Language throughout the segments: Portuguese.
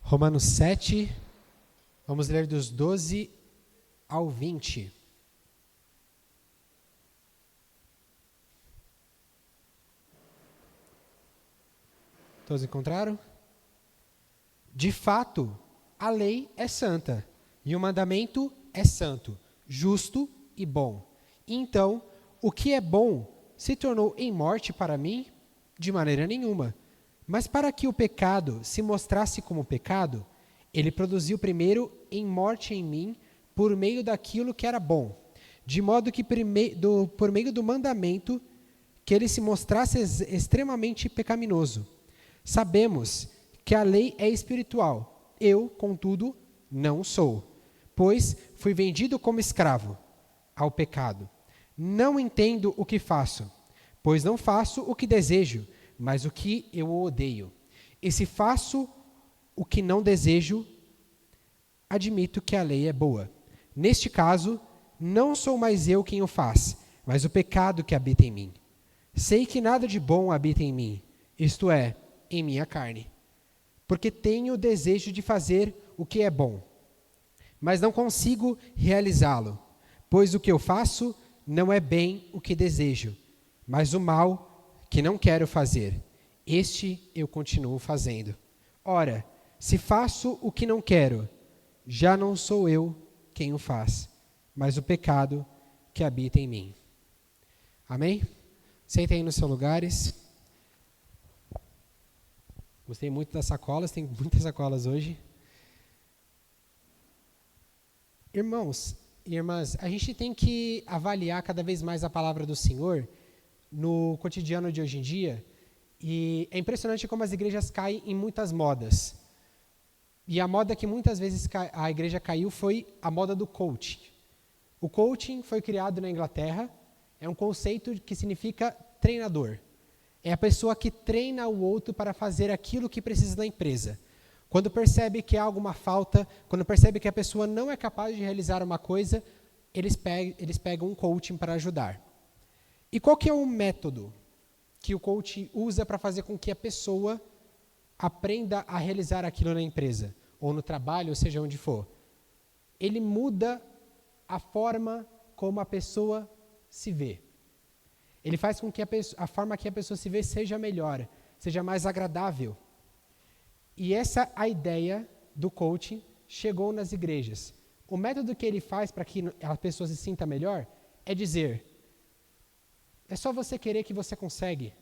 Romanos 7, vamos ler dos 12 ao 20. Todos encontraram? De fato, a lei é santa, e o mandamento é santo, justo e bom. Então, o que é bom se tornou em morte para mim? De maneira nenhuma. Mas para que o pecado se mostrasse como pecado, ele produziu primeiro em morte em mim por meio daquilo que era bom, de modo que por meio do mandamento que ele se mostrasse extremamente pecaminoso. Sabemos que a lei é espiritual, eu, contudo, não sou, pois fui vendido como escravo ao pecado. Não entendo o que faço, pois não faço o que desejo, mas o que eu odeio. E se faço o que não desejo, admito que a lei é boa. Neste caso, não sou mais eu quem o faz, mas o pecado que habita em mim. Sei que nada de bom habita em mim, isto é, em minha carne. Porque tenho o desejo de fazer o que é bom, mas não consigo realizá-lo, pois o que eu faço não é bem o que desejo, mas o mal que não quero fazer, este eu continuo fazendo. Ora, se faço o que não quero, já não sou eu quem o faz, mas o pecado que habita em mim. Amém? Sentem aí nos seus lugares. Gostei muito das sacolas, tem muitas sacolas hoje. Irmãos e irmãs, a gente tem que avaliar cada vez mais a palavra do Senhor no cotidiano de hoje em dia, e é impressionante como as igrejas caem em muitas modas. E a moda que muitas vezes a igreja caiu foi a moda do coaching. O coaching foi criado na Inglaterra, é um conceito que significa treinador. É a pessoa que treina o outro para fazer aquilo que precisa da empresa. Quando percebe que há alguma falta, quando percebe que a pessoa não é capaz de realizar uma coisa, eles pegam um coaching para ajudar. E qual que é o método que o coach usa para fazer com que a pessoa aprenda a realizar aquilo na empresa, ou no trabalho, ou seja onde for? Ele muda a forma como a pessoa se vê. Ele faz com que a forma que a pessoa se vê seja melhor, seja mais agradável. E essa é a ideia do coaching chegou nas igrejas. O método que ele faz para que a pessoa se sinta melhor é dizer: é só você querer que você consegue.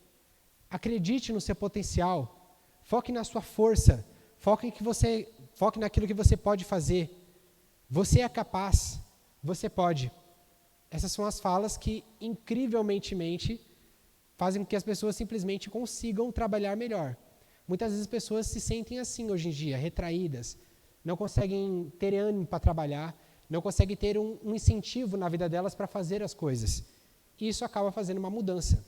Acredite no seu potencial. Foque na sua força. Foque naquilo que você pode fazer. Você é capaz. Você pode. Essas são as falas que, incrivelmente, fazem com que as pessoas simplesmente consigam trabalhar melhor. Muitas vezes as pessoas se sentem assim hoje em dia, retraídas, não conseguem ter ânimo para trabalhar, não conseguem ter um incentivo na vida delas para fazer as coisas. E isso acaba fazendo uma mudança.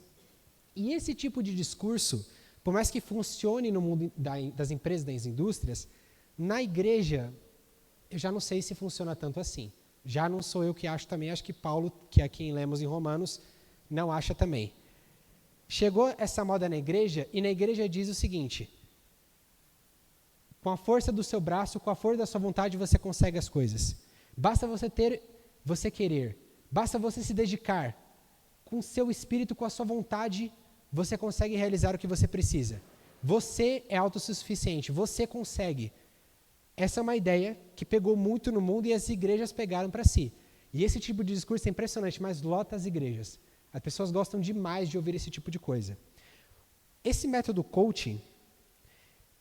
E esse tipo de discurso, por mais que funcione no mundo das empresas, das indústrias, na igreja, eu já não sei se funciona tanto assim. Já não sou eu que acho também, acho que Paulo, que é quem lemos em Romanos, não acha também. Chegou essa moda na igreja, e na igreja diz o seguinte: com a força do seu braço, com a força da sua vontade, você consegue as coisas. Basta você querer, basta você se dedicar. Com o seu espírito, com a sua vontade, você consegue realizar o que você precisa. Você é autossuficiente, você consegue. Essa é uma ideia que pegou muito no mundo e as igrejas pegaram para si. E esse tipo de discurso é impressionante, mas lota as igrejas. As pessoas gostam demais de ouvir esse tipo de coisa. Esse método coaching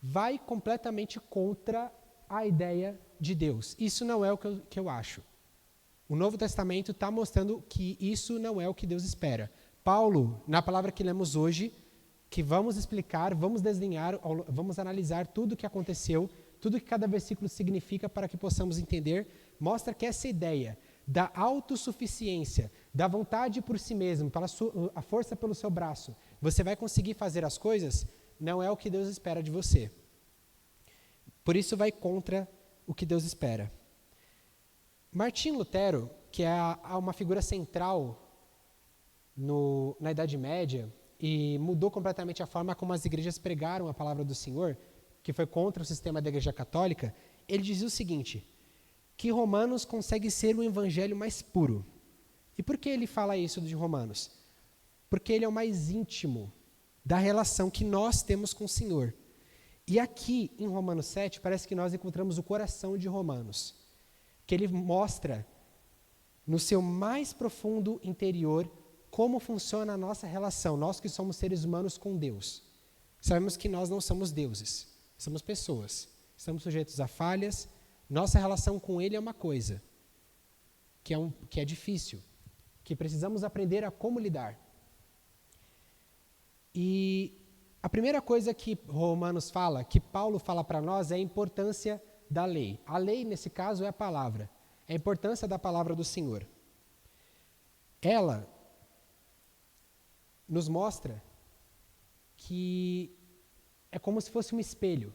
vai completamente contra a ideia de Deus. Isso não é o que eu acho. O Novo Testamento está mostrando que isso não é o que Deus espera. Paulo, na palavra que lemos hoje, que vamos explicar, vamos desenhar, vamos analisar tudo o que aconteceu, tudo que cada versículo significa para que possamos entender, mostra que essa ideia da autossuficiência, da vontade por si mesmo, a força pelo seu braço, você vai conseguir fazer as coisas, não é o que Deus espera de você. Por isso vai contra o que Deus espera. Martinho Lutero, que é uma figura central na Idade Média e mudou completamente a forma como as igrejas pregaram a palavra do Senhor, que foi contra o sistema da Igreja Católica, ele dizia o seguinte, que Romanos consegue ser o evangelho mais puro. E por que ele fala isso de Romanos? Porque ele é o mais íntimo da relação que nós temos com o Senhor. E aqui, em Romanos 7, parece que nós encontramos o coração de Romanos, que ele mostra, no seu mais profundo interior, como funciona a nossa relação, nós que somos seres humanos com Deus. Sabemos que nós não somos deuses, somos pessoas, estamos sujeitos a falhas, nossa relação com Ele é uma coisa, que é difícil, que precisamos aprender a como lidar. E a primeira coisa que Romanos fala, que Paulo fala para nós, é a importância da lei. A lei, nesse caso, é a palavra. É a importância da palavra do Senhor. Ela nos mostra que é como se fosse um espelho.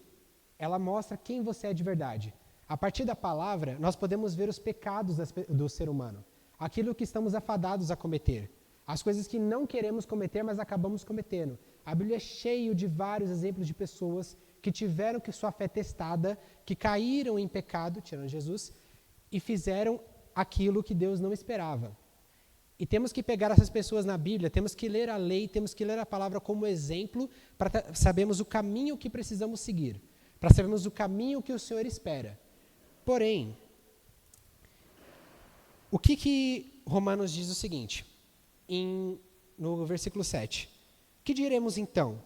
Ela mostra quem você é de verdade. A partir da palavra, nós podemos ver os pecados do ser humano. Aquilo que estamos afadados a cometer. As coisas que não queremos cometer, mas acabamos cometendo. A Bíblia é cheia de vários exemplos de pessoas que tiveram que sua fé testada, que caíram em pecado, tirando Jesus, e fizeram aquilo que Deus não esperava. E temos que pegar essas pessoas na Bíblia, temos que ler a lei, temos que ler a palavra como exemplo, para sabermos o caminho que precisamos seguir, para sabermos o caminho que o Senhor espera. Porém, o que Romanos diz o seguinte, no versículo 7. Que diremos então?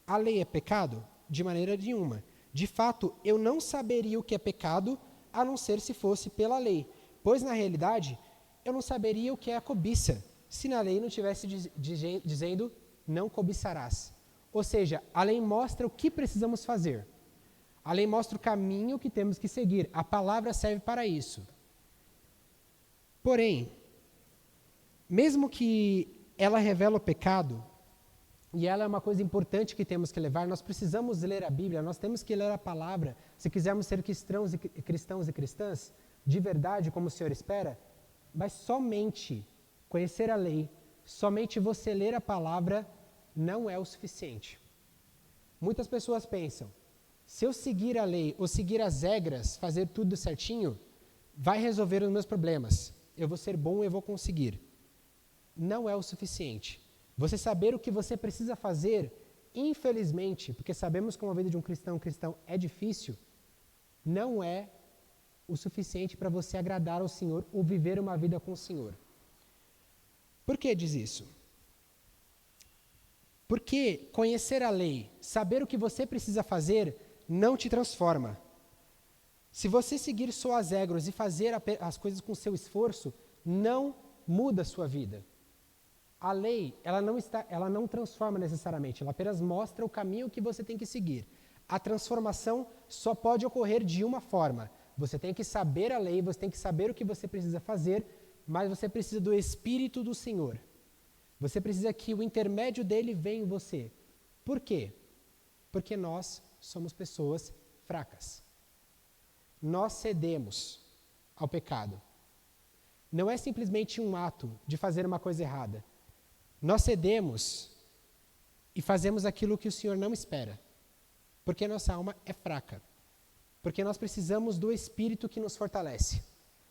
A lei é pecado? De maneira nenhuma. De fato, eu não saberia o que é pecado, a não ser se fosse pela lei. Pois, na realidade, eu não saberia o que é a cobiça, se na lei não tivesse dizendo, não cobiçarás. Ou seja, a lei mostra o que precisamos fazer. A lei mostra o caminho que temos que seguir. A palavra serve para isso. Porém, mesmo que ela revela o pecado, e ela é uma coisa importante que temos que levar, nós precisamos ler a Bíblia, nós temos que ler a palavra, se quisermos ser cristãos e cristãs, de verdade, como o Senhor espera, mas somente conhecer a lei, somente você ler a palavra, não é o suficiente. Muitas pessoas pensam, se eu seguir a lei ou seguir as regras, fazer tudo certinho, vai resolver os meus problemas, eu vou ser bom e eu vou conseguir. Não é o suficiente. Você saber o que você precisa fazer, infelizmente, porque sabemos que uma vida de um cristão é difícil, não é o suficiente para você agradar ao Senhor ou viver uma vida com o Senhor. Por que diz isso? Porque conhecer a lei, saber o que você precisa fazer, não te transforma. Se você seguir só as regras e fazer as coisas com seu esforço, não muda a sua vida. A lei, ela não transforma necessariamente, ela apenas mostra o caminho que você tem que seguir. A transformação só pode ocorrer de uma forma. Você tem que saber a lei, você tem que saber o que você precisa fazer, mas você precisa do Espírito do Senhor. Você precisa que o intermédio dele venha em você. Por quê? Porque nós somos pessoas fracas. Nós cedemos ao pecado. Não é simplesmente um ato de fazer uma coisa errada. Nós cedemos e fazemos aquilo que o Senhor não espera, porque nossa alma é fraca, porque nós precisamos do Espírito que nos fortalece.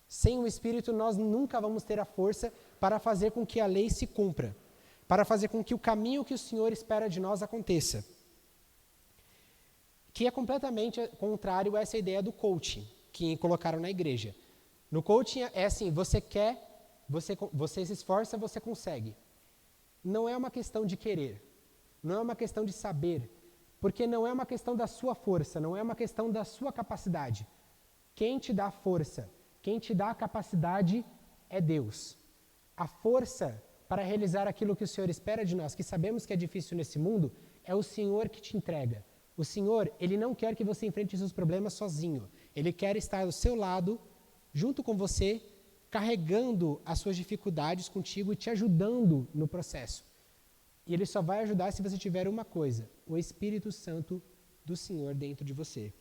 Sem o Espírito, nós nunca vamos ter a força para fazer com que a lei se cumpra, para fazer com que o caminho que o Senhor espera de nós aconteça. Que é completamente contrário a essa ideia do coaching que colocaram na igreja. No coaching é assim, você se esforça, você consegue. Não é uma questão de querer, não é uma questão de saber, porque não é uma questão da sua força, não é uma questão da sua capacidade. Quem te dá força, quem te dá a capacidade é Deus. A força para realizar aquilo que o Senhor espera de nós, que sabemos que é difícil nesse mundo, é o Senhor que te entrega. O Senhor, Ele não quer que você enfrente seus problemas sozinho. Ele quer estar ao seu lado, junto com você, carregando as suas dificuldades contigo e te ajudando no processo. E Ele só vai ajudar se você tiver uma coisa, o Espírito Santo do Senhor dentro de você.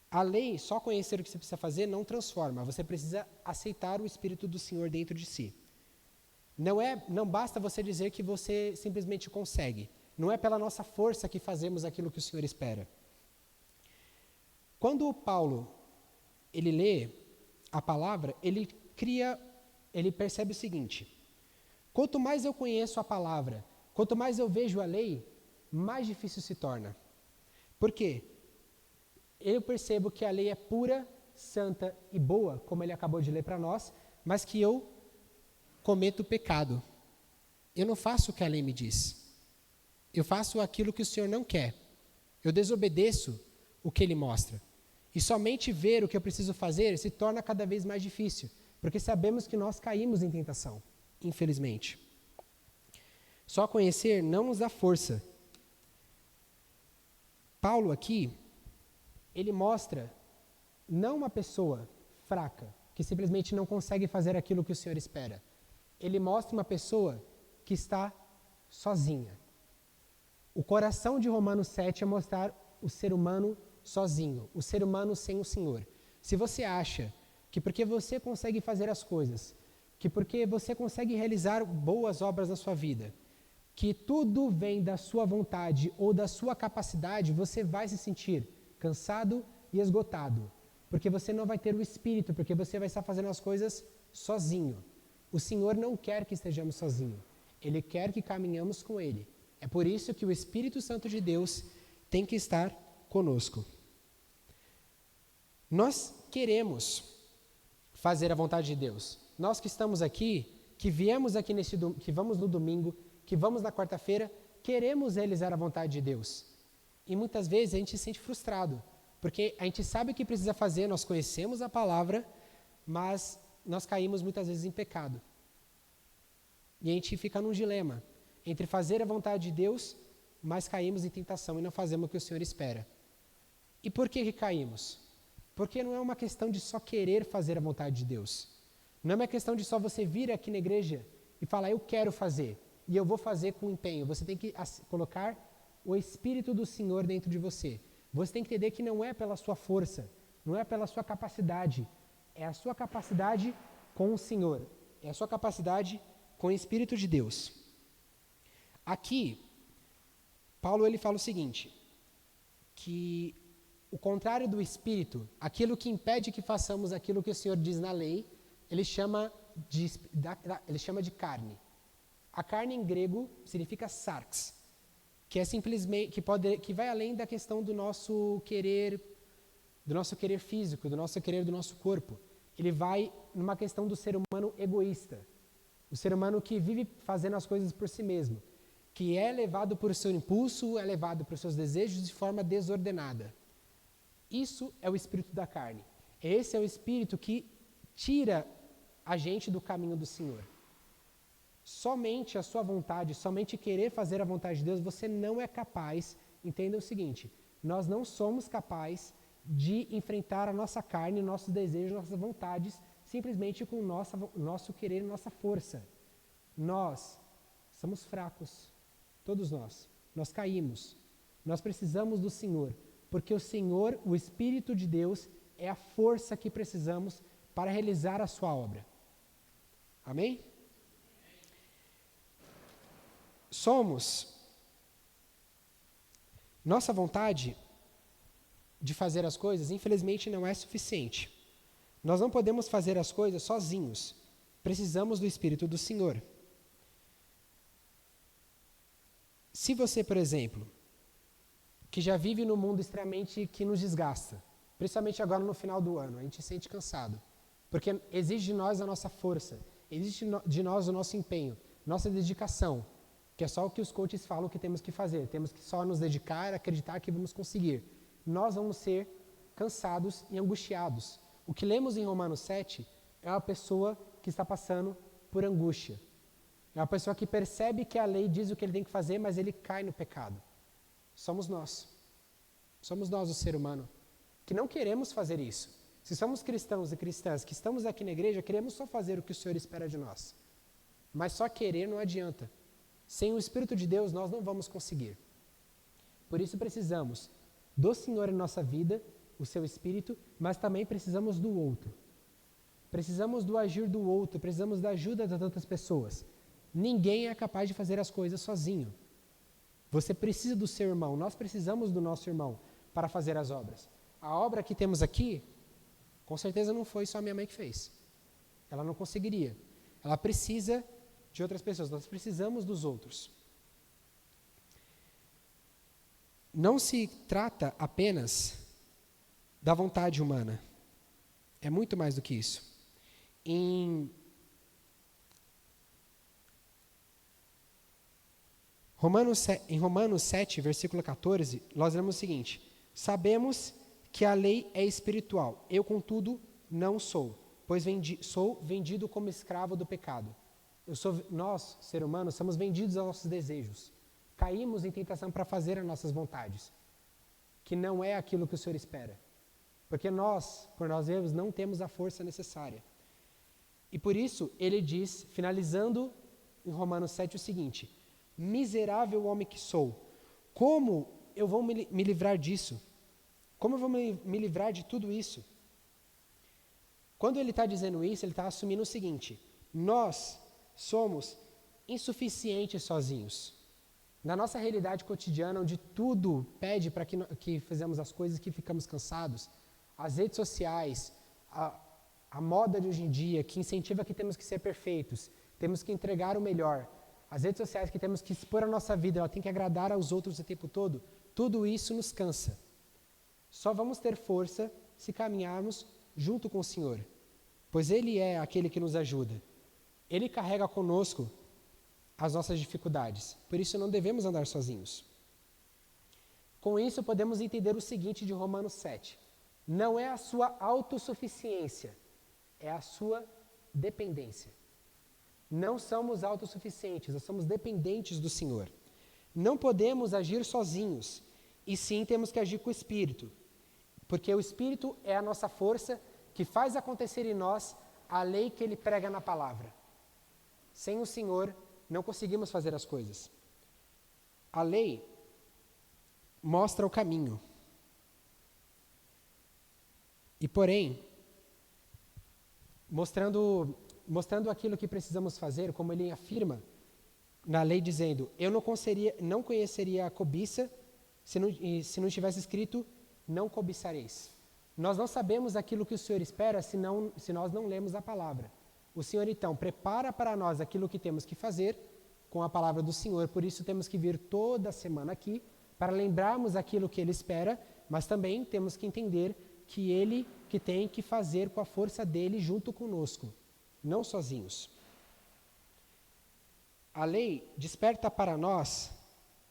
A lei, só conhecer o que você precisa fazer, não transforma. Você precisa aceitar o Espírito do Senhor dentro de si. Não basta você dizer que você simplesmente consegue. Não é pela nossa força que fazemos aquilo que o Senhor espera. Quando o Paulo ele lê a palavra, ele percebe o seguinte: quanto mais eu conheço a palavra, quanto mais eu vejo a lei, mais difícil se torna. Por quê? Eu percebo que a lei é pura, santa e boa, como ele acabou de ler para nós, mas que eu cometo pecado. Eu não faço o que a lei me diz. Eu faço aquilo que o Senhor não quer. Eu desobedeço o que Ele mostra. E somente ver o que eu preciso fazer se torna cada vez mais difícil, porque sabemos que nós caímos em tentação, infelizmente. Só conhecer não nos dá força. Paulo aqui, ele mostra não uma pessoa fraca, que simplesmente não consegue fazer aquilo que o Senhor espera. Ele mostra uma pessoa que está sozinha. O coração de Romanos 7 é mostrar o ser humano sozinho, o ser humano sem o Senhor. Se você acha que porque você consegue fazer as coisas, que porque você consegue realizar boas obras na sua vida, que tudo vem da sua vontade ou da sua capacidade, você vai se sentir cansado e esgotado, porque você não vai ter o Espírito, porque você vai estar fazendo as coisas sozinho. O Senhor não quer que estejamos sozinhos. Ele quer que caminhamos com Ele. É por isso que o Espírito Santo de Deus tem que estar conosco. Nós queremos fazer a vontade de Deus. Nós que estamos aqui, que viemos aqui que vamos no domingo, que vamos na quarta-feira, queremos realizar a vontade de Deus. E muitas vezes a gente se sente frustrado, porque a gente sabe o que precisa fazer, nós conhecemos a palavra, mas nós caímos muitas vezes em pecado. E a gente fica num dilema entre fazer a vontade de Deus, mas caímos em tentação e não fazemos o que o Senhor espera. E por que caímos? Porque não é uma questão de só querer fazer a vontade de Deus. Não é uma questão de só você vir aqui na igreja e falar, eu quero fazer, e eu vou fazer com empenho. Você tem que colocar o Espírito do Senhor dentro de você. Você tem que entender que não é pela sua força, não é pela sua capacidade, é a sua capacidade com o Senhor, é a sua capacidade com o Espírito de Deus. Aqui, Paulo ele fala o seguinte, que o contrário do Espírito, aquilo que impede que façamos aquilo que o Senhor diz na lei, ele chama de carne. A carne em grego significa sarx, que é simplesmente que vai além da questão do nosso querer físico, do nosso querer do nosso corpo. Ele vai numa questão do ser humano egoísta, o ser humano que vive fazendo as coisas por si mesmo, que é levado por seu impulso, é levado por seus desejos de forma desordenada. Isso é o espírito da carne. Esse é o espírito que tira a gente do caminho do Senhor. Somente a sua vontade, somente querer fazer a vontade de Deus, você não é capaz. Entenda o seguinte, nós não somos capazes de enfrentar a nossa carne, nossos desejos, nossas vontades, simplesmente com o nosso querer e nossa força. Nós somos fracos, todos nós caímos. Nós precisamos do Senhor, porque o Senhor, o Espírito de Deus, é a força que precisamos para realizar a sua obra. Amém? Nossa vontade de fazer as coisas, infelizmente, não é suficiente. Nós não podemos fazer as coisas sozinhos. Precisamos do Espírito do Senhor. Se você, por exemplo, que já vive num mundo extremamente que nos desgasta, principalmente agora no final do ano, a gente se sente cansado, porque exige de nós a nossa força, exige de nós o nosso empenho, nossa dedicação, que é só o que os coaches falam que temos que fazer, temos que só nos dedicar, acreditar que vamos conseguir. Nós vamos ser cansados e angustiados. O que lemos em Romanos 7 é uma pessoa que está passando por angústia. É uma pessoa que percebe que a lei diz o que ele tem que fazer, mas ele cai no pecado. Somos nós. Somos nós, o ser humano, que não queremos fazer isso. Se somos cristãos e cristãs que estamos aqui na igreja, queremos só fazer o que o Senhor espera de nós. Mas só querer não adianta. Sem o Espírito de Deus, nós não vamos conseguir. Por isso precisamos do Senhor em nossa vida, o seu Espírito, mas também precisamos do outro. Precisamos do agir do outro, precisamos da ajuda de tantas pessoas. Ninguém é capaz de fazer as coisas sozinho. Você precisa do seu irmão, nós precisamos do nosso irmão para fazer as obras. a obra que temos aqui, com certeza não foi só a minha mãe que fez. Ela não conseguiria. Ela precisa de outras pessoas, nós precisamos dos outros. Não se trata apenas da vontade humana. É muito mais do que isso. Em Romanos 7, versículo 14, nós lemos o seguinte: sabemos que a lei é espiritual. Eu, contudo, não sou, pois sou vendido como escravo do pecado. Nós, seres humanos, somos vendidos aos nossos desejos. Caímos em tentação para fazer as nossas vontades, que não é aquilo que o Senhor espera. Porque nós, por nós mesmos, não temos a força necessária. E por isso, ele diz, finalizando em Romanos 7, o seguinte: miserável homem que sou, como eu vou me livrar disso? Como eu vou me livrar de tudo isso? Quando ele está dizendo isso, ele está assumindo o seguinte: nós somos insuficientes sozinhos. Na nossa realidade cotidiana, onde tudo pede para que fazemos as coisas que ficamos cansados, as redes sociais, a moda de hoje em dia, que incentiva que temos que ser perfeitos, temos que entregar o melhor, as redes sociais que temos que expor a nossa vida, ela tem que agradar aos outros o tempo todo, tudo isso nos cansa. Só vamos ter força se caminharmos junto com o Senhor, pois Ele é aquele que nos ajuda. Ele carrega conosco as nossas dificuldades, por isso não devemos andar sozinhos. Com isso podemos entender o seguinte de Romanos 7, não é a sua autossuficiência, é a sua dependência. Não somos autossuficientes, nós somos dependentes do Senhor. Não podemos agir sozinhos, e sim temos que agir com o Espírito, porque o Espírito é a nossa força que faz acontecer em nós a lei que Ele prega na palavra. Sem o Senhor, não conseguimos fazer as coisas. A lei mostra o caminho. E, porém, mostrando aquilo que precisamos fazer, como ele afirma na lei, dizendo: eu não conheceria a cobiça se não estivesse escrito, não cobiçareis. Nós não sabemos aquilo que o Senhor espera se nós não lemos a palavra. O Senhor, então, prepara para nós aquilo que temos que fazer com a palavra do Senhor, por isso temos que vir toda semana aqui, para lembrarmos aquilo que Ele espera, mas também temos que entender que Ele que tem que fazer com a força dEle junto conosco, não sozinhos. A lei desperta para nós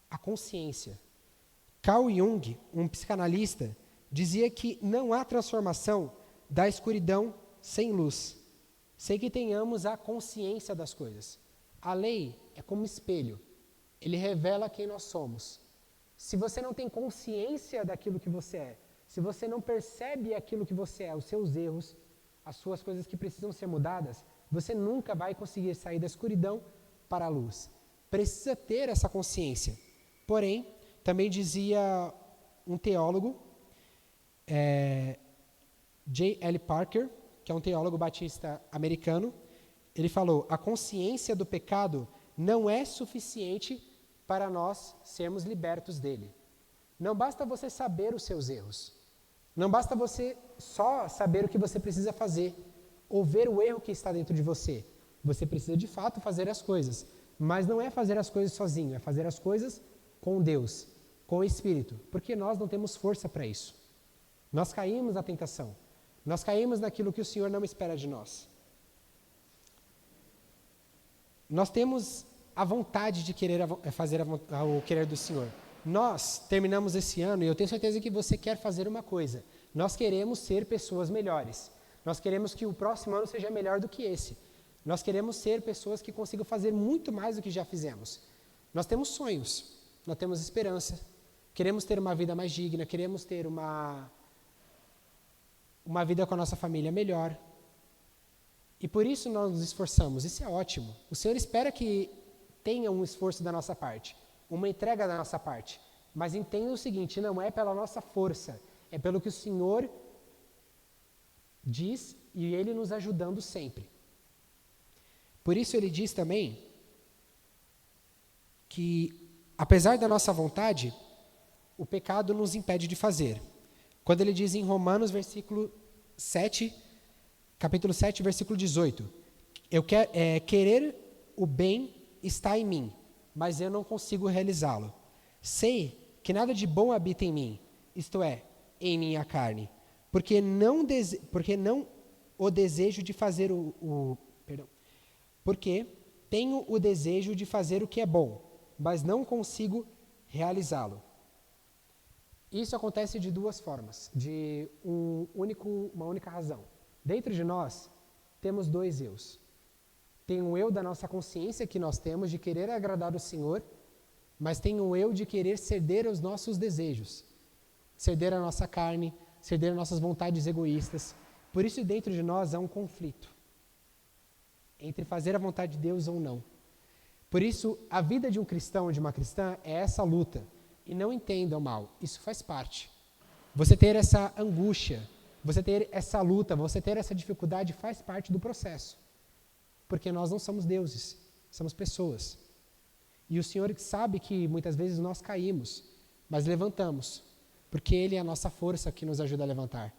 a consciência. Carl Jung, um psicanalista, dizia que não há transformação da escuridão sem luz, sem que tenhamos a consciência das coisas. A lei é como um espelho, ele revela quem nós somos. Se você não tem consciência daquilo que você é, se você não percebe aquilo que você é, os seus erros, as suas coisas que precisam ser mudadas, você nunca vai conseguir sair da escuridão para a luz. Precisa ter essa consciência. Porém, também dizia um teólogo, J.L. Parker, que é um teólogo batista americano, ele falou: a consciência do pecado não é suficiente para nós sermos libertos dele. Não basta você saber os seus erros. Não basta você só saber o que você precisa fazer, ou ver o erro que está dentro de você. Você precisa de fato fazer as coisas, mas não é fazer as coisas sozinho, é fazer as coisas com Deus, com o Espírito, porque nós não temos força para isso. Nós caímos na tentação, nós caímos naquilo que o Senhor não espera de nós. Nós temos a vontade de querer fazer o querer do Senhor. Nós terminamos esse ano, e eu tenho certeza que você quer fazer uma coisa. Nós queremos ser pessoas melhores. Nós queremos que o próximo ano seja melhor do que esse. Nós queremos ser pessoas que consigam fazer muito mais do que já fizemos. Nós temos sonhos, nós temos esperança. Queremos ter uma vida mais digna, queremos ter uma vida com a nossa família melhor. E por isso nós nos esforçamos, isso é ótimo. O Senhor espera que tenha um esforço da nossa parte, uma entrega da nossa parte. Mas entenda o seguinte, não é pela nossa força, é pelo que o Senhor diz e Ele nos ajudando sempre. Por isso Ele diz também que, apesar da nossa vontade, o pecado nos impede de fazer. quando ele diz em Romanos, capítulo 7, versículo 18, querer o bem está em mim, mas eu não consigo realizá-lo. Sei que nada de bom habita em mim, isto é, em minha carne, porque não o desejo de fazer porque tenho o desejo de fazer o que é bom, mas não consigo realizá-lo. Isso acontece de duas formas, de uma única razão. Dentro de nós, temos dois eus. Tem um eu da nossa consciência que nós temos de querer agradar o Senhor, mas tem um eu de querer ceder aos nossos desejos, ceder à nossa carne, ceder às nossas vontades egoístas. Por isso, dentro de nós há um conflito entre fazer a vontade de Deus ou não. Por isso, a vida de um cristão ou de uma cristã é essa luta. E não entendam mal, isso faz parte. Você ter essa angústia, você ter essa luta, você ter essa dificuldade faz parte do processo. Porque nós não somos deuses, somos pessoas. E o Senhor sabe que muitas vezes nós caímos, mas levantamos. Porque Ele é a nossa força que nos ajuda a levantar.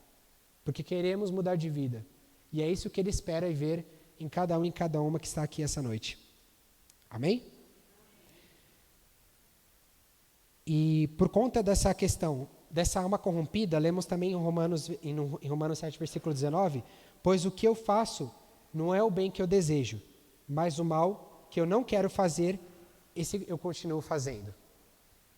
Porque queremos mudar de vida. E é isso que Ele espera e ver em cada um e cada uma que está aqui essa noite. Amém? E por conta dessa questão, dessa alma corrompida, lemos também em Romanos 7, versículo 19, pois o que eu faço não é o bem que eu desejo, mas o mal que eu não quero fazer, esse eu continuo fazendo.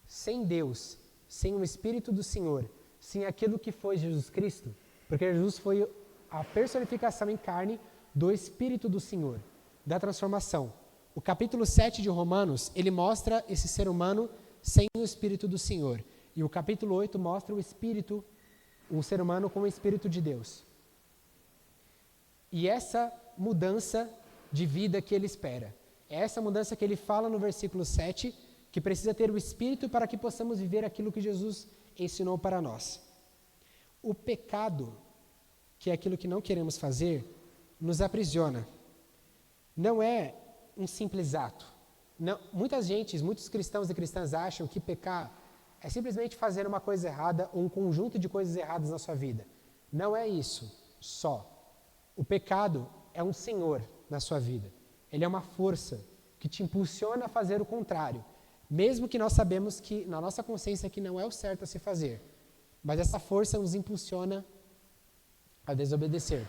Sem Deus, sem o Espírito do Senhor, sem aquilo que foi Jesus Cristo, porque Jesus foi a personificação em carne do Espírito do Senhor, da transformação. O capítulo 7 de Romanos, ele mostra esse ser humano sem o Espírito do Senhor. E o capítulo 8 mostra o ser humano com o Espírito de Deus. E essa mudança de vida que ele espera. É essa mudança que ele fala no versículo 7, que precisa ter o Espírito para que possamos viver aquilo que Jesus ensinou para nós. O pecado, que é aquilo que não queremos fazer, nos aprisiona. Não é um simples ato. Não, muitos cristãos e cristãs acham que pecar é simplesmente fazer uma coisa errada ou um conjunto de coisas erradas na sua vida. Não é isso só. O pecado é um senhor na sua vida. Ele é uma força que te impulsiona a fazer o contrário. Mesmo que nós sabemos que, na nossa consciência, que não é o certo a se fazer. Mas essa força nos impulsiona a desobedecer.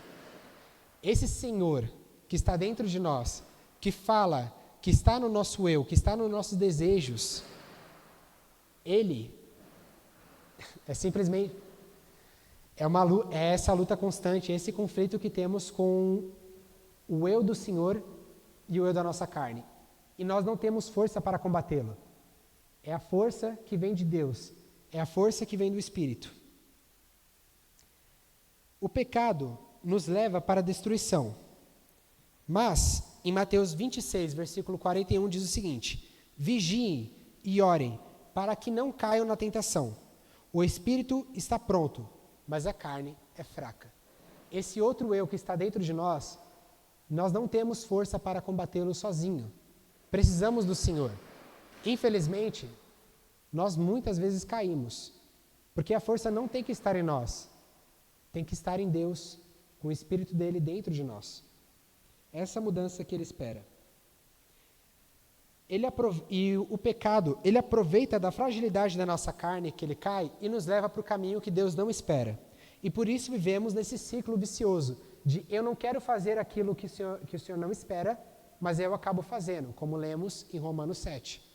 Esse senhor que está dentro de nós, que fala, que está no nosso eu, que está nos nossos desejos, ele é simplesmente é essa luta constante, esse conflito que temos com o eu do Senhor e o eu da nossa carne. E nós não temos força para combatê-lo. É a força que vem de Deus, é a força que vem do Espírito. O pecado nos leva para a destruição. Mas, em Mateus 26, versículo 41, diz o seguinte: vigiem e orem, para que não caiam na tentação. O espírito está pronto, mas a carne é fraca. Esse outro eu que está dentro de nós não temos força para combatê-lo sozinho. Precisamos do Senhor. Infelizmente, nós muitas vezes caímos, porque a força não tem que estar em nós, tem que estar em Deus, com o Espírito dele dentro de nós. Essa mudança que ele espera. E o pecado, ele aproveita da fragilidade da nossa carne que ele cai e nos leva para o caminho que Deus não espera. E por isso vivemos nesse ciclo vicioso de eu não quero fazer aquilo que o Senhor não espera, mas eu acabo fazendo, como lemos em Romanos 7.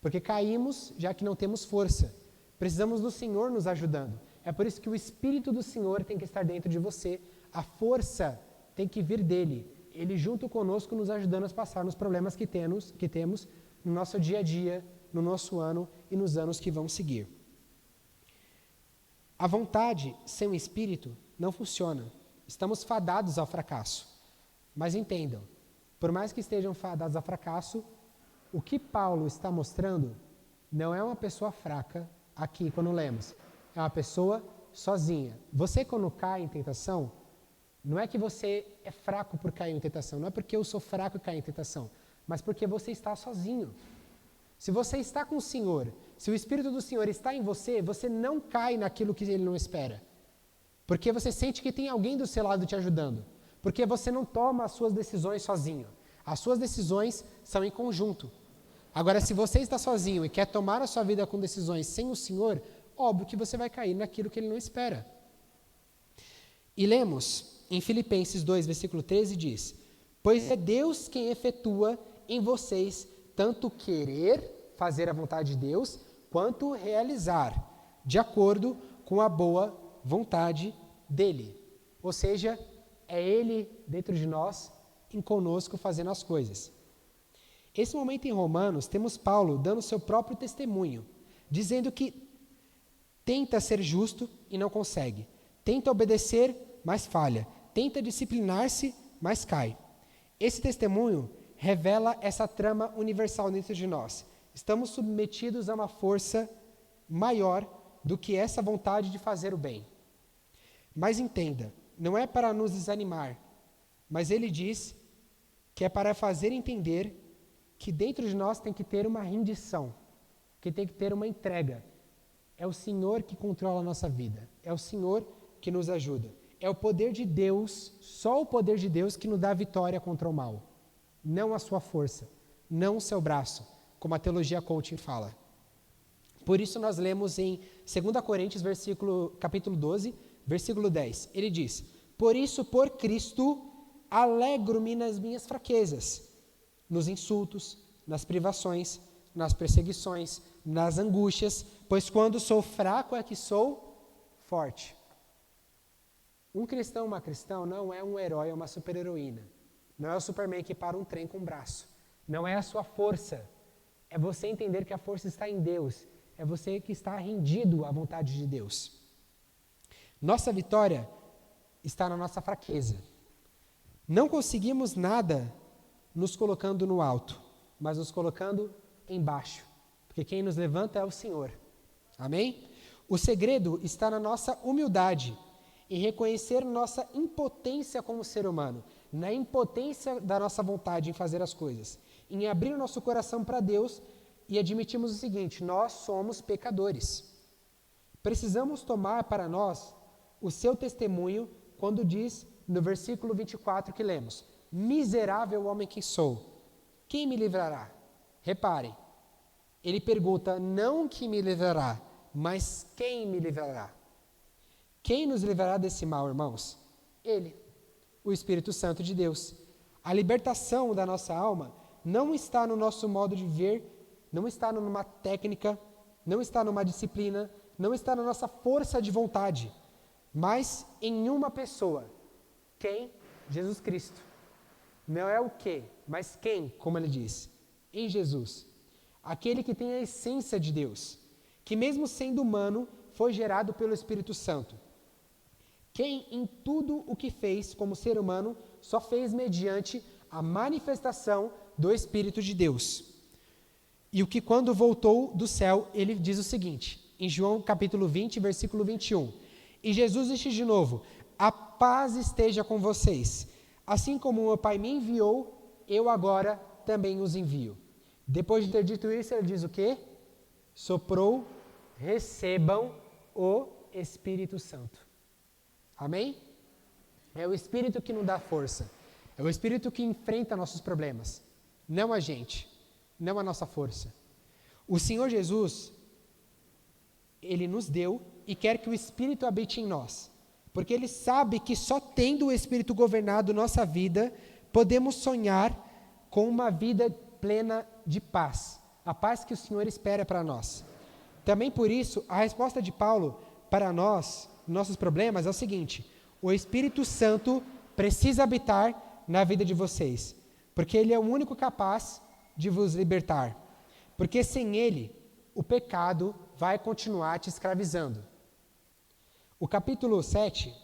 Porque caímos já que não temos força. Precisamos do Senhor nos ajudando. É por isso que o Espírito do Senhor tem que estar dentro de você. A força tem que vir dele. Ele junto conosco nos ajudando a passar nos problemas que temos no nosso dia a dia, no nosso ano e nos anos que vão seguir. A vontade sem o Espírito não funciona. Estamos fadados ao fracasso. Mas entendam, por mais que estejam fadados ao fracasso, o que Paulo está mostrando não é uma pessoa fraca aqui quando lemos. É uma pessoa sozinha. Você quando cai em tentação, não é que você é fraco por cair em tentação, não é porque eu sou fraco e caio em tentação, mas porque você está sozinho. Se você está com o Senhor, se o Espírito do Senhor está em você, você não cai naquilo que Ele não espera. Porque você sente que tem alguém do seu lado te ajudando. Porque você não toma as suas decisões sozinho. As suas decisões são em conjunto. Agora, se você está sozinho e quer tomar a sua vida com decisões sem o Senhor, óbvio que você vai cair naquilo que Ele não espera. E lemos em Filipenses 2, versículo 13, diz: pois é Deus quem efetua em vocês tanto querer fazer a vontade de Deus, quanto realizar, de acordo com a boa vontade dEle. Ou seja, é Ele dentro de nós, em conosco, fazendo as coisas. Esse momento em Romanos, temos Paulo dando seu próprio testemunho, dizendo que tenta ser justo e não consegue, tenta obedecer, mas falha, tenta disciplinar-se, mas cai. Esse testemunho revela essa trama universal dentro de nós. Estamos submetidos a uma força maior do que essa vontade de fazer o bem. Mas entenda, não é para nos desanimar, mas ele diz que é para fazer entender que dentro de nós tem que ter uma rendição, que tem que ter uma entrega. É o Senhor que controla a nossa vida, é o Senhor que nos ajuda. É o poder de Deus, só o poder de Deus que nos dá vitória contra o mal. Não a sua força, não o seu braço, como a teologia coaching fala. Por isso nós lemos em 2 Coríntios, capítulo 12, versículo 10. Ele diz: por isso, por Cristo, alegro-me nas minhas fraquezas, nos insultos, nas privações, nas perseguições, nas angústias, pois quando sou fraco é que sou forte. Um cristão, uma cristã, não é um herói ou uma super-heroína. Não é o Superman que para um trem com um braço. Não é a sua força. É você entender que a força está em Deus. É você que está rendido à vontade de Deus. Nossa vitória está na nossa fraqueza. Não conseguimos nada nos colocando no alto, mas nos colocando embaixo. Porque quem nos levanta é o Senhor. Amém? O segredo está na nossa humildade, em reconhecer nossa impotência como ser humano, na impotência da nossa vontade em fazer as coisas, em abrir o nosso coração para Deus e admitirmos o seguinte: nós somos pecadores. Precisamos tomar para nós o seu testemunho quando diz no versículo 24 que lemos: miserável homem que sou, quem me livrará? Reparem, ele pergunta não que me livrará, mas quem me livrará? Quem nos livrará desse mal, irmãos? Ele, o Espírito Santo de Deus. A libertação da nossa alma não está no nosso modo de ver, não está numa técnica, não está numa disciplina, não está na nossa força de vontade, mas em uma pessoa. Quem? Jesus Cristo. Não é o que, mas quem, como ele diz, em Jesus. Aquele que tem a essência de Deus, que mesmo sendo humano, foi gerado pelo Espírito Santo. Quem em tudo o que fez como ser humano, só fez mediante a manifestação do Espírito de Deus. E o que quando voltou do céu, ele diz o seguinte, em João capítulo 20, versículo 21. E Jesus disse de novo: a paz esteja com vocês. Assim como o meu Pai me enviou, eu agora também os envio. Depois de ter dito isso, ele diz o quê? Soprou, recebam o Espírito Santo. Amém? É o Espírito que nos dá força. É o Espírito que enfrenta nossos problemas. Não a gente. Não a nossa força. O Senhor Jesus, Ele nos deu e quer que o Espírito habite em nós. Porque Ele sabe que só tendo o Espírito governado nossa vida, podemos sonhar com uma vida plena de paz. A paz que o Senhor espera para nós. Também por isso, a resposta de Paulo para nós, nossos problemas, é o seguinte: o Espírito Santo precisa habitar na vida de vocês, porque Ele é o único capaz de vos libertar. Porque sem Ele, o pecado vai continuar te escravizando. O capítulo 7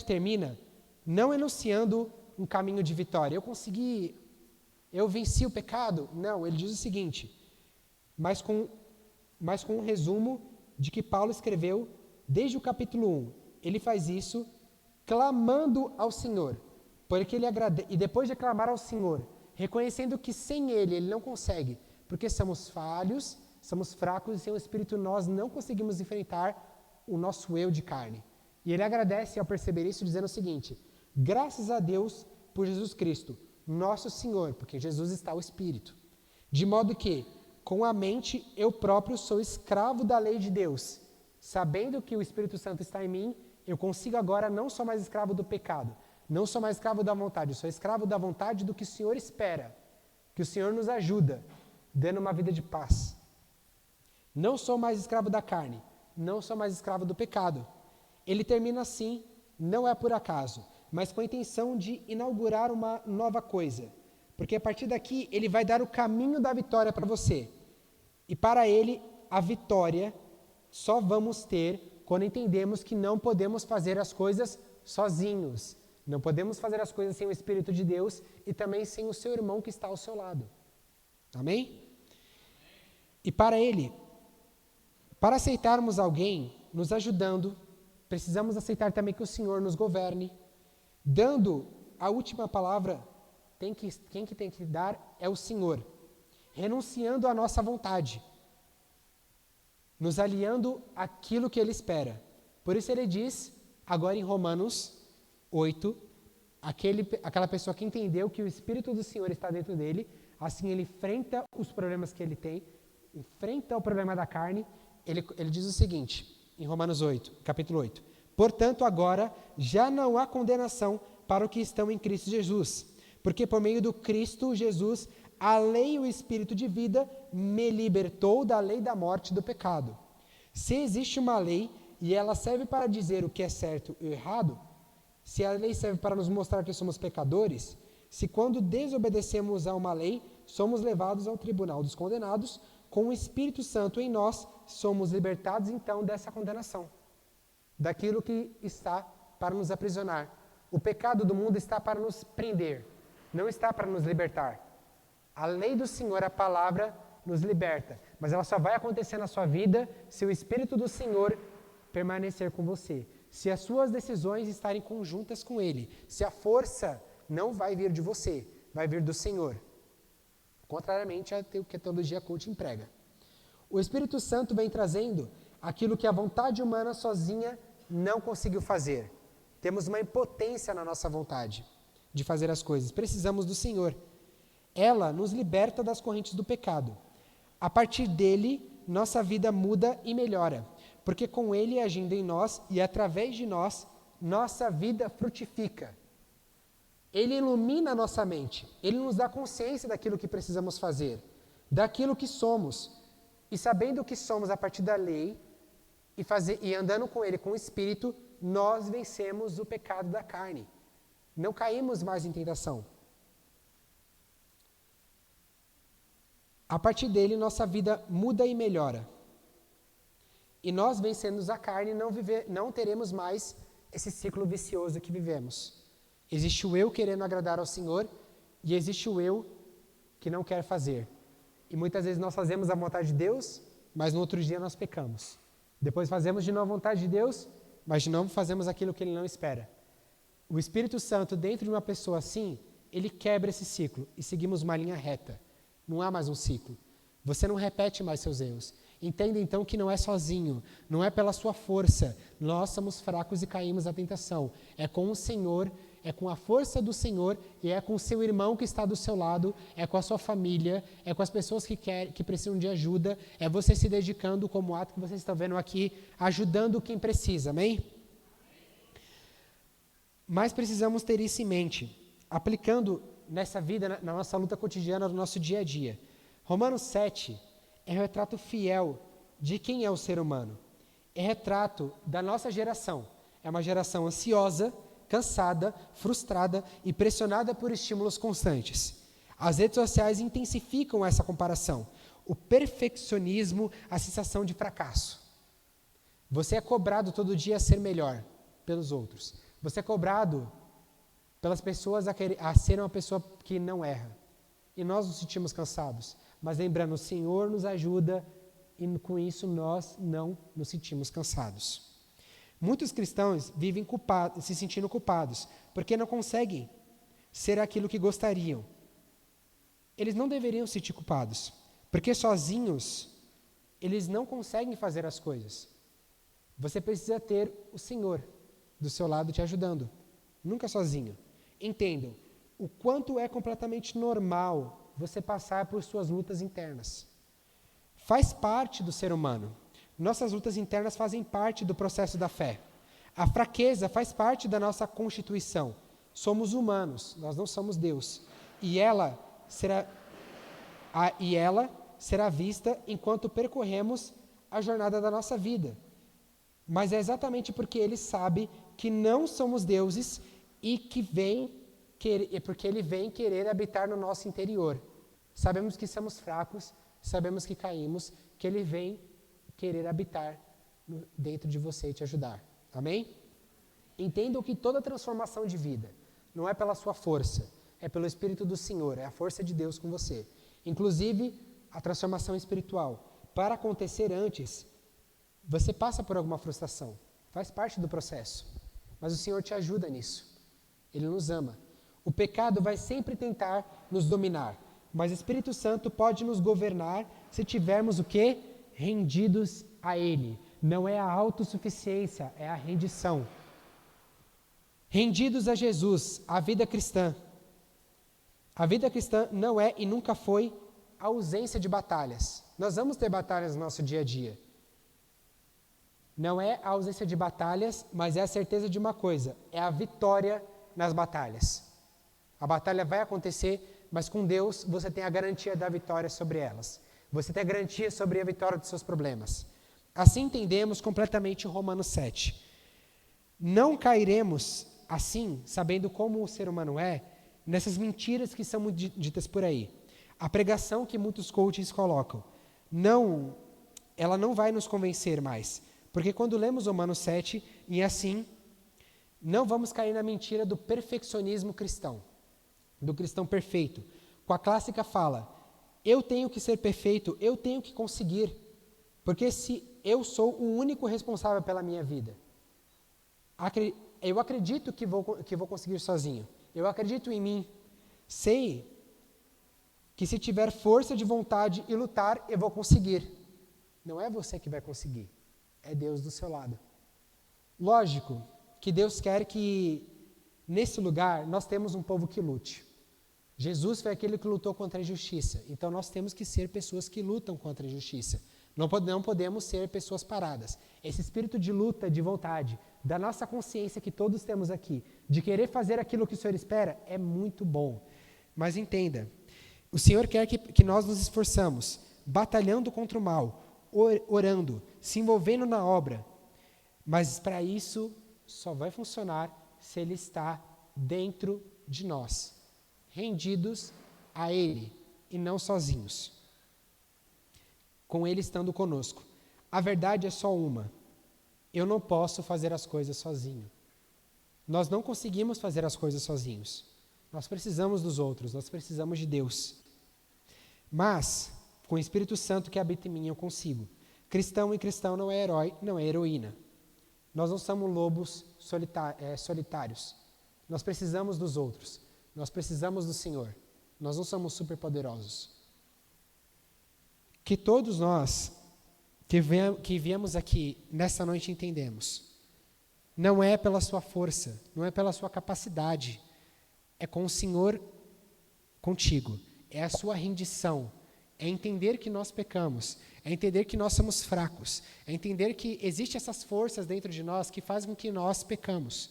termina não enunciando um caminho de vitória. Eu venci o pecado? Não, ele diz o seguinte, mas com um resumo de que Paulo escreveu desde o capítulo 1. Ele faz isso clamando ao Senhor, porque e depois de clamar ao Senhor, reconhecendo que sem Ele não consegue, porque somos falhos, somos fracos e sem o Espírito nós não conseguimos enfrentar o nosso eu de carne. E ele agradece ao perceber isso, dizendo o seguinte: graças a Deus por Jesus Cristo, nosso Senhor, porque em Jesus está o Espírito. De modo que, com a mente, eu próprio sou escravo da lei de Deus. Sabendo que o Espírito Santo está em mim, eu consigo agora não sou mais escravo do pecado, não sou mais escravo da vontade, eu sou escravo da vontade do que o Senhor espera, que o Senhor nos ajuda, dando uma vida de paz. Não sou mais escravo da carne, não sou mais escravo do pecado. Ele termina assim, não é por acaso, mas com a intenção de inaugurar uma nova coisa. Porque a partir daqui, ele vai dar o caminho da vitória para você. E para ele, a vitória só vamos ter quando entendemos que não podemos fazer as coisas sozinhos. Não podemos fazer as coisas sem o Espírito de Deus e também sem o seu irmão que está ao seu lado. Amém? E para ele, para aceitarmos alguém nos ajudando, precisamos aceitar também que o Senhor nos governe. Dando a última palavra, quem tem que dar é o Senhor. Renunciando à nossa vontade. Nos aliando àquilo que Ele espera. Por isso ele diz, agora em Romanos 8, aquela pessoa que entendeu que o Espírito do Senhor está dentro dele, assim ele enfrenta os problemas que ele tem, enfrenta o problema da carne. Ele diz o seguinte, em Romanos 8, capítulo 8. Portanto, agora já não há condenação para os que estão em Cristo Jesus, porque por meio do Cristo Jesus, a lei e o Espírito de vida me libertou da lei da morte e do pecado. Se existe uma lei e ela serve para dizer o que é certo e errado, se a lei serve para nos mostrar que somos pecadores, se quando desobedecemos a uma lei, somos levados ao tribunal dos condenados, com o Espírito Santo em nós, somos libertados então dessa condenação, daquilo que está para nos aprisionar. O pecado do mundo está para nos prender, não está para nos libertar. A lei do Senhor, a palavra, nos liberta, mas ela só vai acontecer na sua vida se o Espírito do Senhor permanecer com você, se as suas decisões estarem conjuntas com Ele, se a força não vai vir de você, vai vir do Senhor, contrariamente ao que a teologia coaching prega. O Espírito Santo vem trazendo aquilo que a vontade humana sozinha não conseguiu fazer. Temos uma impotência na nossa vontade de fazer as coisas, precisamos do Senhor. Ela nos liberta das correntes do pecado. A partir dele, nossa vida muda e melhora, porque com ele agindo em nós e através de nós, nossa vida frutifica. Ele ilumina a nossa mente, ele nos dá consciência daquilo que precisamos fazer, daquilo que somos. E sabendo o que somos a partir da lei e andando com ele, com o Espírito, nós vencemos o pecado da carne. Não caímos mais em tentação. A partir dele, nossa vida muda e melhora. E nós, vencendo a carne, não teremos mais esse ciclo vicioso que vivemos. Existe o eu querendo agradar ao Senhor e existe o eu que não quer fazer. E muitas vezes nós fazemos a vontade de Deus, mas no outro dia nós pecamos. Depois fazemos de novo a vontade de Deus, mas de novo fazemos aquilo que Ele não espera. O Espírito Santo, dentro de uma pessoa assim, ele quebra esse ciclo e seguimos uma linha reta. Não há mais um ciclo. Você não repete mais seus erros. Entenda então que não é sozinho, não é pela sua força. Nós somos fracos e caímos à tentação. É com o Senhor, é com a força do Senhor e é com o seu irmão que está do seu lado, é com a sua família, é com as pessoas que precisam de ajuda, é você se dedicando como ato que vocês estão vendo aqui, ajudando quem precisa, amém? Mas precisamos ter isso em mente, aplicando nessa vida, na nossa luta cotidiana, no nosso dia a dia. Romanos 7 é um retrato fiel de quem é o ser humano. É retrato da nossa geração. É uma geração ansiosa, cansada, frustrada e pressionada por estímulos constantes. As redes sociais intensificam essa comparação. O perfeccionismo, a sensação de fracasso. Você é cobrado todo dia a ser melhor pelos outros. Você é cobrado pelas pessoas a ser uma pessoa que não erra. E nós nos sentimos cansados. Mas lembrando, o Senhor nos ajuda e com isso nós não nos sentimos cansados. Muitos cristãos vivem se sentindo culpados, porque não conseguem ser aquilo que gostariam. eles não deveriam se sentir culpados, porque sozinhos eles não conseguem fazer as coisas. Você precisa ter o Senhor do seu lado te ajudando, nunca sozinho. Entendam o quanto é completamente normal você passar por suas lutas internas. Faz parte do ser humano. Nossas lutas internas fazem parte do processo da fé. A fraqueza faz parte da nossa constituição. Somos humanos, nós não somos Deus. E ela será vista enquanto percorremos a jornada da nossa vida. Mas é exatamente porque Ele sabe que não somos deuses e porque Ele vem querer habitar no nosso interior. Sabemos que somos fracos, sabemos que caímos, que Ele vem querer habitar dentro de você e te ajudar. Amém? Entendam que toda transformação de vida não é pela sua força, é pelo Espírito do Senhor, é a força de Deus com você. Inclusive, a transformação espiritual. Para acontecer antes, você passa por alguma frustração, faz parte do processo, mas o Senhor te ajuda nisso. Ele nos ama. O pecado vai sempre tentar nos dominar, mas o Espírito Santo pode nos governar se tivermos o quê? Rendidos a Ele. Não é a autossuficiência, é a rendição. Rendidos a Jesus, a vida cristã. A vida cristã não é e nunca foi a ausência de batalhas. Nós vamos ter batalhas no nosso dia a dia. Não é a ausência de batalhas, mas é a certeza de uma coisa, é a vitória nas batalhas. A batalha vai acontecer, mas com Deus você tem a garantia da vitória sobre elas. Você tem a garantia sobre a vitória dos seus problemas. Assim entendemos completamente Romanos 7. Não cairemos assim, sabendo como o ser humano é, nessas mentiras que são ditas por aí. A pregação que muitos coaches colocam, ela não vai nos convencer mais. Porque quando lemos Romanos 7, e assim, não vamos cair na mentira do perfeccionismo cristão, do cristão perfeito. Com a clássica fala, eu tenho que ser perfeito, eu tenho que conseguir, porque se eu sou o único responsável pela minha vida, eu acredito que vou conseguir sozinho, eu acredito em mim, sei que se tiver força de vontade e lutar, eu vou conseguir. Não é você que vai conseguir. É Deus do seu lado. Lógico que Deus quer que, nesse lugar, nós temos um povo que lute. Jesus foi aquele que lutou contra a injustiça. Então, nós temos que ser pessoas que lutam contra a injustiça. Não podemos ser pessoas paradas. Esse espírito de luta, de vontade, da nossa consciência que todos temos aqui, de querer fazer aquilo que o Senhor espera, é muito bom. Mas entenda, o Senhor quer que nós nos esforçamos, batalhando contra o mal, orando, se envolvendo na obra, mas para isso só vai funcionar se Ele está dentro de nós, rendidos a Ele e não sozinhos, com Ele estando conosco. A verdade é só uma, eu não posso fazer as coisas sozinho. Nós não conseguimos fazer as coisas sozinhos, nós precisamos dos outros, nós precisamos de Deus, mas com o Espírito Santo que habita em mim, eu consigo. Cristão e cristão não é herói, não é heroína. Nós não somos lobos solitários. Nós precisamos dos outros. Nós precisamos do Senhor. Nós não somos superpoderosos. Que todos nós que viemos aqui nessa noite entendemos. Não é pela sua força, não é pela sua capacidade. É com o Senhor contigo. É a sua rendição. É entender que nós pecamos, é entender que nós somos fracos, é entender que existem essas forças dentro de nós que fazem com que nós pecamos.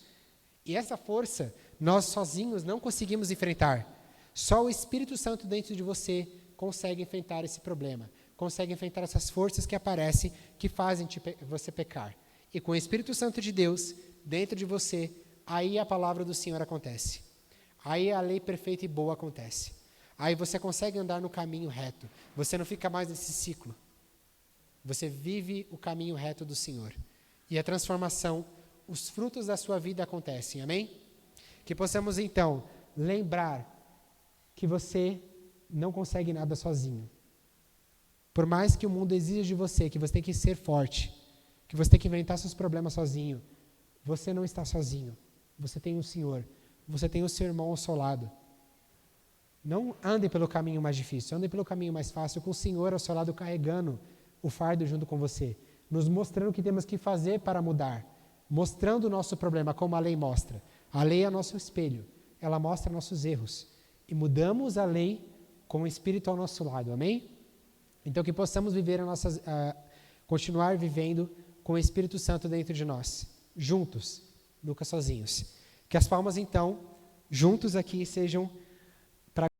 E essa força, nós sozinhos não conseguimos enfrentar. Só o Espírito Santo dentro de você consegue enfrentar esse problema, consegue enfrentar essas forças que aparecem, que fazem você pecar. E com o Espírito Santo de Deus dentro de você, aí a palavra do Senhor acontece. Aí a lei perfeita e boa acontece. Aí você consegue andar no caminho reto. Você não fica mais nesse ciclo. Você vive o caminho reto do Senhor. E a transformação, os frutos da sua vida acontecem. Amém? Que possamos então lembrar que você não consegue nada sozinho. Por mais que o mundo exija de você, que você tem que ser forte, que você tem que inventar seus problemas sozinho, você não está sozinho. Você tem o Senhor. Você tem o seu irmão ao seu lado. Não andem pelo caminho mais difícil, andem pelo caminho mais fácil, com o Senhor ao seu lado carregando o fardo junto com você, nos mostrando o que temos que fazer para mudar, mostrando o nosso problema, como a lei mostra. A lei é nosso espelho, ela mostra nossos erros. E mudamos a lei com o Espírito ao nosso lado, amém? Então que possamos viver continuar vivendo com o Espírito Santo dentro de nós, juntos, nunca sozinhos. Que as palmas então, juntos aqui, sejam